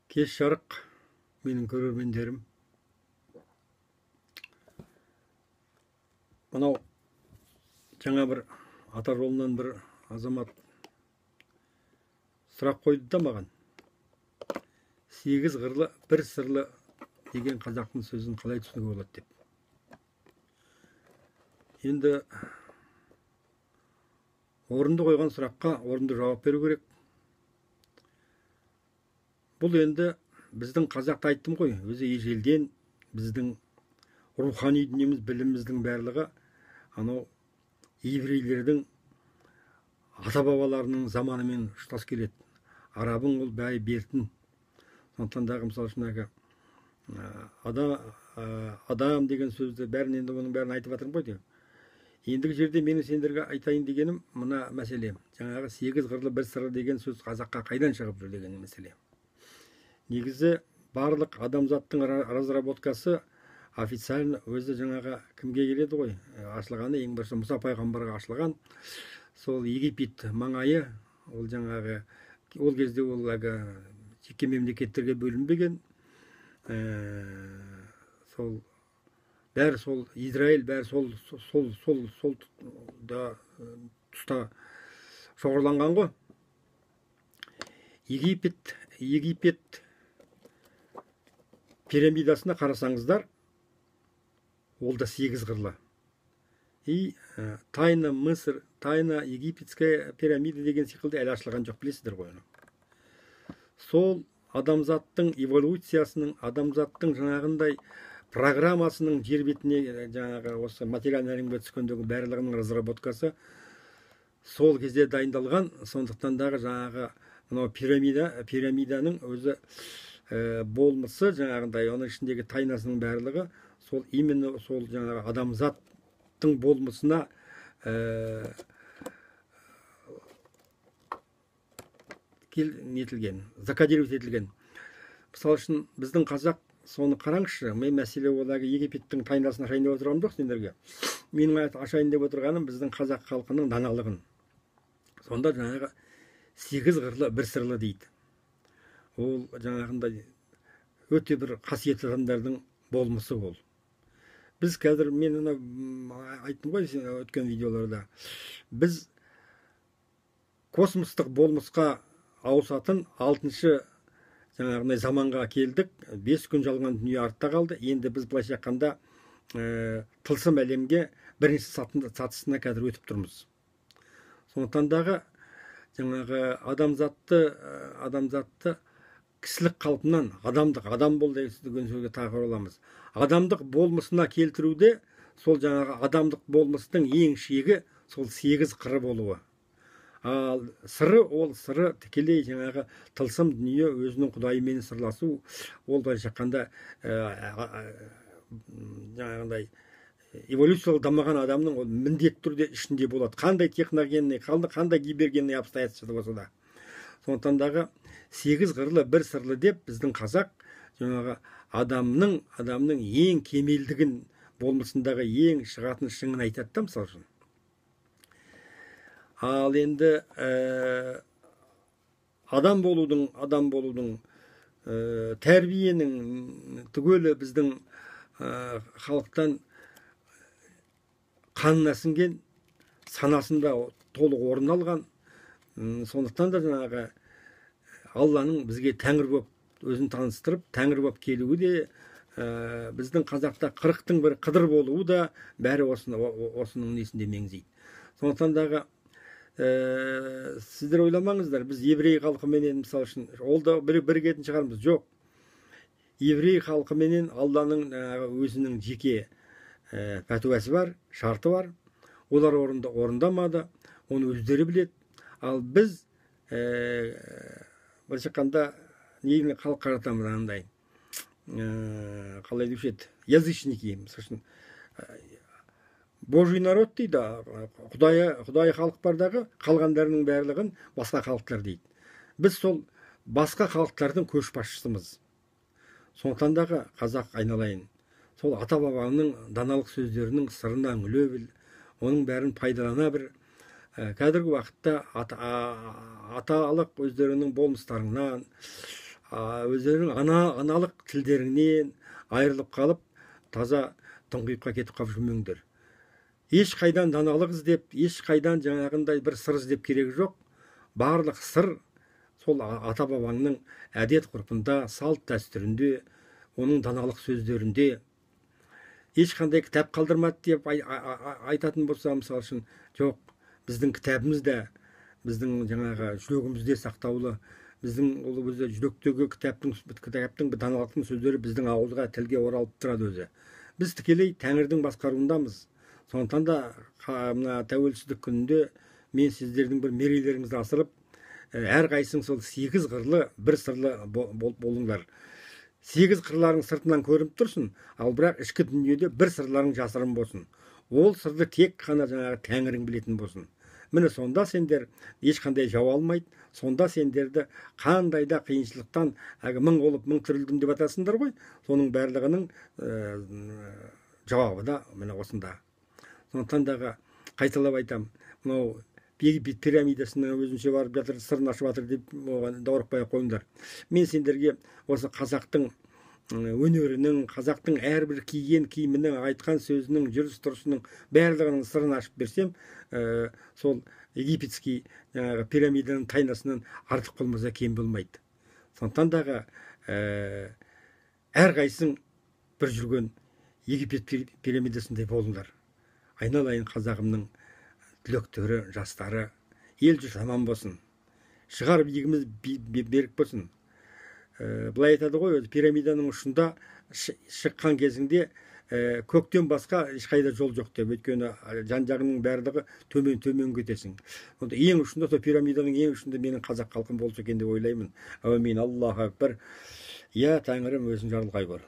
Кеш жарық, менің көрермендерім. Мынау жаңа бір ата жолынан бір азамат сұрақ қойды да маған. Сегіз қырлы, бір сырлы деген қазақтың сөзін қалай түсінуге болады деп. Енді орынды қойған сұраққа орынды жауап беру керек. Бұл енді біздің қазақта айттым ғой, өзі ежелден біздің рухани дүниеміз, біліміміздің барлығы анау еврейлердің ата-бабаларының заманымен ұштас келеді. Арабың ол бәрі бертін. Сондықтан мысалы үшін адам деген сөзді бәрін енді оның бәрін айтып жатырмын ғой деп. Ендігі жерде менің сендерге айтайын дегенім мына мәселе. Жаңағы сегіз қырлы бір сырлы деген сөз қазаққа қайдан шығып жүр деген мәселе. Негізі барлық адамзаттың разработкасы официально өзі жаңағы кімге келеді ғой? Ашылғаны ең бірінші Мұса пайғамбарға ашылған. Сол Египет маңайы, ол жаңағы ол кезде ол жеке мемлекеттерге бөлінбеген. Сол бәрі сол Израиль бәрі сол да тұста шоғырланған ғой. Египет пирамидасына қарасаңыздар, ол да сегіз қырлы. Тайна Мысыр, тайна египетская пирамида деген секілді әлі ашылған жоқ, білесіздер ғой. Сол адамзаттың эволюциясының, адамзаттың жаңағындай программасының жер бетіне жаңағы осы материалды әлемге түскендегі барлығының разработкасы сол кезде дайындалған. Сондықтан дағы жаңағы мынау пирамиданың өзі болмысы жаңағындай, оның ішіндегі тайнасының барлығы сол именно сол жаңағы адамзаттың болмысына нетілген, закодировать етілген. Мысалы үшін біздің қазақ соны қараңызшы, мен мәселе одағы Египеттің тайнасын ашайын деп отырғаным жоқ сендерге. Менің ашайын деп отырғаным біздің қазақ халқының даналығын. Сонда жаңағы сегіз қырлы бір сырлы дейді. Ол жаңағындай өте бір қасиетті адамдардың болмысы ол. Біз қазір, мен айттым ғой өткен видеоларда, біз космостық болмысқа ауысатын 6-шы жаңағындай заманға келдік. 5 күн жалған дүние артта қалды. Енді біз былайша айтқанда тылсым әлемге бірінші сатысына қазір өтіп тұрмыз. Сондықтан дағы жаңағы адамзатты кісілік қалпынан адам бол деген сөзге тағы орамыз. Адамдық болмысына келтіруде сол жаңағы адамдық болмыстың ең шегі сол сегіз қыры болуы. Ал сыры тікелей жаңағы тылсым дүние, өзінің құдайымен сырласу, ол былайша айтқанда жаңағындай эволюциялық дамыған адамның ол міндетті түрде ішінде болады. Қандай техногенный, қандай гибергенный обстоятельства болса да. Сондықтан дағы сегіз қырлы бір сырлы деп біздің қазақ жаңағы адамның ең кемелдігін, болмысындағы ең шығатын шыңын айтады да, мысалы үшін. Ал енді адам болудың тәрбиенің түгелі біздің халықтан қанына сіңген, санасында толық орын алған. Сондықтан да жаңағы Алланың бізге тәңір болып өзін таныстырып, тәңір болып келуі де, біздің қазақта 40-тың бір қыдыр болуы да бәрі осының несінде меңзейді. Сондықтан дағы сіздер ойламаңыздар, біз еврей халқыменен, мысалы үшін, ол да бірігетін шығармыз. Жоқ. Еврей халқыменен Алланың өзінің жеке пәтуасы бар, шарты бар. Олар орындамады, оны өздері біледі. Ал біз былайша айтқанда негізінен халық қаратамыз андай, қалай деуші еді, язычники, мысалы үшін Божий народ дейді, Құдай халық бардағы, қалғандарының барлығын басқа халықтар дейді. Біз сол басқа халықтардың көшбасшысымыз. Сондықтан дағы қазақ айналайын, сол ата-бабаның даналық сөздерінің сырына үңіле біл, оның бәрін пайдалана бір. Қазіргі уақытта аталық өздерінің болмыстарынан, өздерінің аналық тілдерінен айырылып қалып таза тұңғиыққа кетіп қалып жүрмеңдер. Ешқайдан даналық іздеп, ешқайдан жаңағындай бір сыр іздеп керегі жоқ. Барлық сыр сол ата бабаңның әдет ғұрпында, салт дәстүрінде, оның даналық сөздерінде. Ешқандай кітап қалдырмады деп айтатын болса, мысалы үшін, жоқ, біздің кітабымыз да біздің жаңағы жүрегімізде сақтаулы. Біздің ол өзі жүректегі кітаптың даналықтың сөздері біздің ауызға, тілге оралып тұрады өзі. Біз тікелей Тәңірдің басқаруындамыз. Сондықтан да мына тәуелсіздік күнінде мен сіздердің бір мерейлеріңізді асырып, әрқайсың сол 8 қырлы бір сырлы болыңдар. 8 қырларың сыртынан көрініп тұрсын, ал бірақ ішкі дүниеде бір сырларың жасырын болсын. Ол сырды тек қана жаңағы Тәңірің білетін болсын. Міне сонда сендер ешқандай жау алмайды, сонда сендерді қандай да қиыншылықтан мың болып мың түрілдім деп атасыңдар ғой, соның барлығының жауабы да міне осында. Сондықтан дағы қайталап айтам, мынау Египет пирамидасының өзінше барып жатыр, сырын ашып жатыр деп даурықпай қойыңдар. Мен сендерге осы қазақтың өнерінің, қазақтың әрбір киген киімінің, айтқан сөзінің, жүріс тұрысының барлығының сырын ашып берсем, сол египетский пирамиданың тайнасынан артық болмаса кем болмайды. Сондықтан дағы әрқайсың бір жүрген Египет пирамидасындай болыңдар. Айналайын қазағымның түлектері, жастары, ел жұрт аман болсын. Шығар биігіміз берік болсын. Былай айтады ғой, пирамиданың ұшында шыққан кезіңде көктен басқа ешқайда жол жоқ деп, өйткені жан-жағының барлығы төмен кетесің. Ең ұшында, сол пирамиданың ең ұшында менің қазақ халқым болса екен деп ойлаймын. Әумин, Аллаху акбар. Я Тәңірім өзің жарылғай көр.